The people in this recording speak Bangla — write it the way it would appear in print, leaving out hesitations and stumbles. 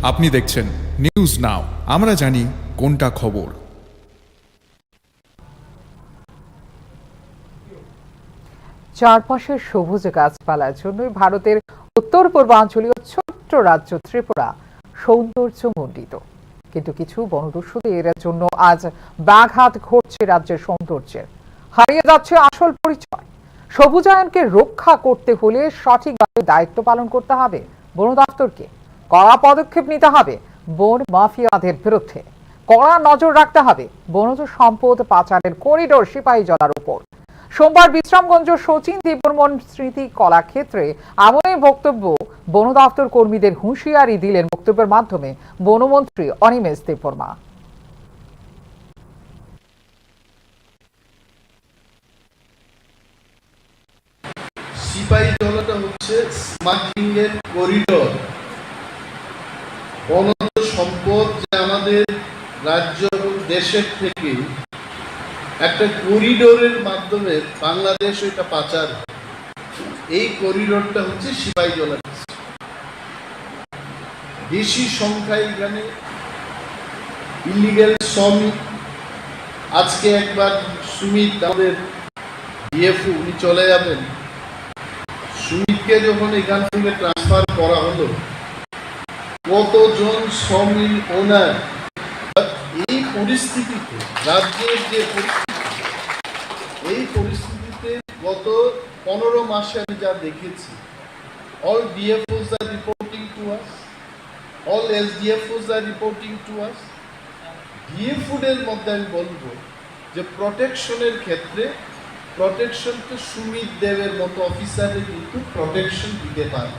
আপনি দেখছেন নিউজ নাও, আমরা জানি কোনটা খবর। চারপাশের সবুজ গাছপালার জন্যই ভারতের উত্তর পূর্বাঞ্চলীয় ছোট্ট রাজ্য ত্রিপুরা সৌন্দর্যমণ্ডিত। কিন্তু কিছু বনদস্যুদের জন্য আজ ব্যাঘাত ঘটছে রাজ্যের সৌন্দর্যের। হারিয়ে যাচ্ছে আসল পরিচয়। সবুজায়নকে রক্ষা করতে হলে সঠিকভাবে দায়িত্ব পালন করতে হবে বন দপ্তরকে। কড়া পদক্ষেপ নিতে হবে বন মাফিয়াদের বিরুদ্ধে। কড়া নজর রাখতে হবে বনজ সম্পদ পাচারের করিডোর সিপাহীজলার উপর। সোমবার বিশ্রামগঞ্জ শচীন দেববর্মন স্মৃতি কলাক্ষেত্রে এমনই বক্তব্য বন দপ্তর কর্মীদের হুঁশিয়ারি দিলেন বক্তব্যের মাধ্যমে বনমন্ত্রী অনিমেষ দেববর্মা। সিপাহীজলাটা হচ্ছে স্মাগলিং এর করিডোর। বনজ সম্পদ যে আমাদের রাজ্য এবং দেশের থেকে একটা করিডোরের মাধ্যমে বাংলাদেশ এটা পাচার, এই করিডোরটা হচ্ছে সিপাহীজলা। বেশি সংখ্যায় এখানে ইলিগ্যাল শ্রমিক। আজকে একবার সুমিত আমাদের ডিএফও উনি চলে যাবেন, সুমিতকে যখন এখান থেকে ট্রান্সফার করা হলো, কতজন শ্রমিক ওনার এই পরিস্থিতিতে, রাজ্যের যে পরিস্থিতি, এই পরিস্থিতিতে গত 15 মাসে আমি যা দেখেছি, all DFOs are reporting to us, all SDFOs are reporting to us. DFOD এর মধ্যে আমি বলবো যে প্রোটেকশনের ক্ষেত্রে প্রোটেকশনকে সুমিত দেবের মতো অফিসারে কিন্তু প্রোটেকশন দিতে পারে।